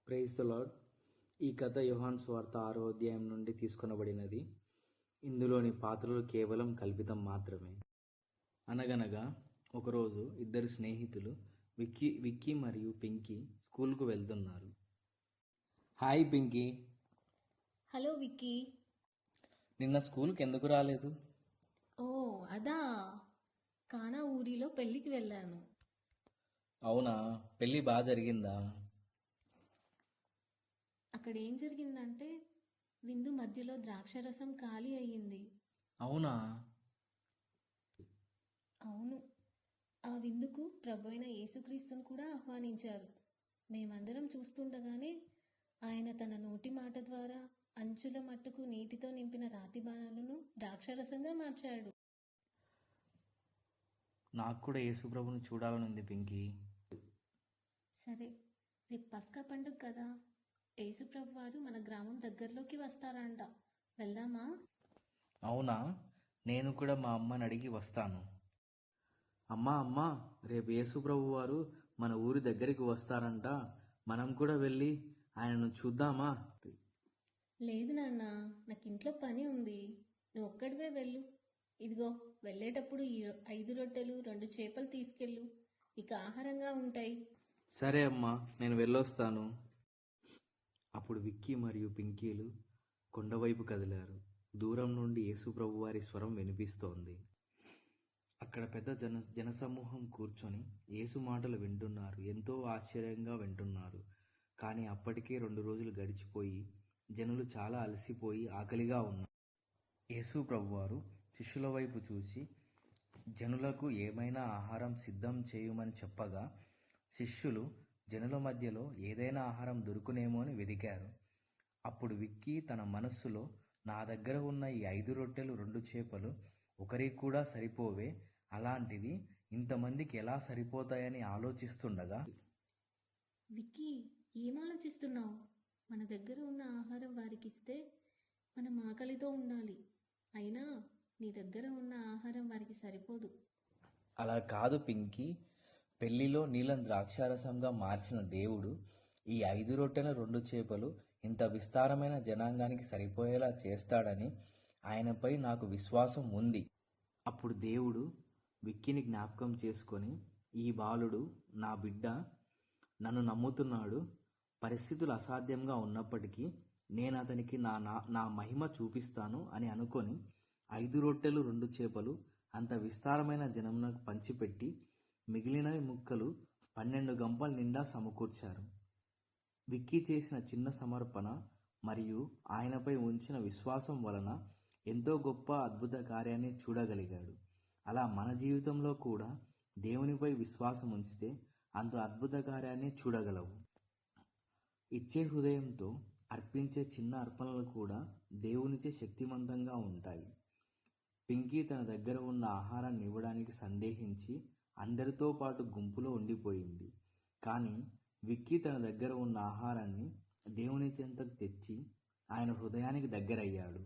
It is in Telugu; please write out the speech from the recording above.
Praise the lord. ఈ కథ యోహాను సువార్త 6వ అధ్యాయం నుండి తీసుకొనబడినది. ఇందులోని పాత్రలు కేవలం కల్పితం మాత్రమే. అనగనగా ఒకరోజు ఇద్దరు స్నేహితులు విక్కీ మరియు పింకీ స్కూల్కు వెళ్తున్నారు. హాయ్ పింకీ. హలో విక్కీ. నిన్న స్కూల్కి ఎందుకు రాలేదు? ఓ అదా, కానా ఊరిలో పెళ్ళికి వెళ్ళాను. అవునా, పెళ్ళి బాగా జరిగిందా? అక్కడ ఏం జరిగిందంటే విందు మధ్యలో ద్రాక్షరసం ఖాళీ అయ్యింది. అవునా? అవును, ఆ విందుకు ప్రభు అయిన యేసుక్రీస్తును కూడా ఆహ్వానించారు. మేమందరం చూస్తుండగానే ఆయన తన నోటి మాట ద్వారా అంచుల మట్టుకు నీటితో నింపిన రాతి బాణాలను ద్రాక్షరసంగా మార్చాడు. నాకు కూడా యేసు ప్రభుని చూడాలనుంది పింకీ. సరే, రేపు పస్కా పండుగ కదా, యేసుప్రభు వారు మన గ్రామం దగ్గరలోకి వస్తారంట. వెళ్దామా? అవునా, నేను కూడా మా అమ్మని అడిగి వస్తాను. అమ్మా, రేపు యేసు ప్రభు వారు మన ఊరి దగ్గరికి వస్తారంట. మనం కూడా వెళ్ళి ఆయనను చూద్దామా? లేదు నాన్న, నాకు ఇంట్లో పని ఉంది. నువ్వు ఒక్కడివే వెళ్ళు. ఇదిగో, వెళ్ళేటప్పుడు ఈ 5 రొట్టెలు 2 చేపలు తీసుకెళ్ళు, ఇక ఆహారంగా ఉంటాయి. సరే అమ్మా, నేను వెళ్ళొస్తాను. అప్పుడు విక్కీ మరియు పింకీలు కొండవైపు కదిలారు. దూరం నుండి యేసు ప్రభు వారి స్వరం వినిపిస్తోంది. అక్కడ పెద్ద జనసమూహం కూర్చొని యేసు మాటలు వింటున్నారు. ఎంతో ఆశ్చర్యంగా వింటున్నారు. కానీ అప్పటికే 2 రోజులు గడిచిపోయి జనులు చాలా అలసిపోయి ఆకలిగా ఉన్నారు. యేసు ప్రభువారు శిష్యుల వైపు చూసి జనులకు ఏమైనా ఆహారం సిద్ధం చేయమని చెప్పగా, శిష్యులు జనుల మధ్యలో ఏదైనా ఆహారం దొరుకునేమో అని వెదికారు. అప్పుడు విక్కీ తన మనస్సులో, నా దగ్గర ఉన్న ఈ 5 రొట్టెలు 2 చేపలు ఒకరికి కూడా సరిపోవే, అలాంటిది ఇంతమందికి ఎలా సరిపోతాయని ఆలోచిస్తుండగా, విక్కీ, ఏం ఆలోచిస్తున్నావు? మన దగ్గర ఉన్న ఆహారం వారికి ఇస్తే మనం ఆకలితో ఉండాలి. అయినా నీ దగ్గర ఉన్న ఆహారం వారికి సరిపోదు. అలా కాదు పింకీ, పెళ్లిలో నీళ్ళని ద్రాక్షారసంగా మార్చిన దేవుడు ఈ 5 రొట్టెల 2 చేపలు ఇంత విస్తారమైన జనాంగానికి సరిపోయేలా చేస్తాడని ఆయనపై నాకు విశ్వాసం ఉంది. అప్పుడు దేవుడు విక్కీని జ్ఞాపకం చేసుకొని, ఈ బాలుడు నా బిడ్డ, నన్ను నమ్ముతున్నాడు. పరిస్థితులు అసాధ్యంగా ఉన్నప్పటికీ నేను అతనికి నా మహిమ చూపిస్తాను అని అనుకొని 5 రొట్టెలు 2 చేపలు అంత విస్తారమైన జనమునకు పంచిపెట్టి మిగిలిన ముక్కలు 12 గంపల నిండా సమకూర్చారు. విక్కీ చేసిన చిన్న సమర్పణ మరియు ఆయనపై ఉంచిన విశ్వాసం వలన ఎంతో గొప్ప అద్భుత కార్యాన్ని చూడగలిగాడు. అలా మన జీవితంలో కూడా దేవునిపై విశ్వాసం ఉంచితే అంత అద్భుత కార్యాన్ని చూడగలవు. ఇచ్చే హృదయంతో అర్పించే చిన్న అర్పణలు కూడా దేవునిచే శక్తివంతంగా ఉంటాయి. పింకీ తన దగ్గర ఉన్న ఆహారాన్ని ఇవ్వడానికి సందేహించి అందరితో పాటు గుంపులో ఉండిపోయింది. కానీ విక్కీ తన దగ్గర ఉన్న ఆహారాన్ని దేవుని చెంతకు తెచ్చి ఆయన హృదయానికి దగ్గరయ్యాడు.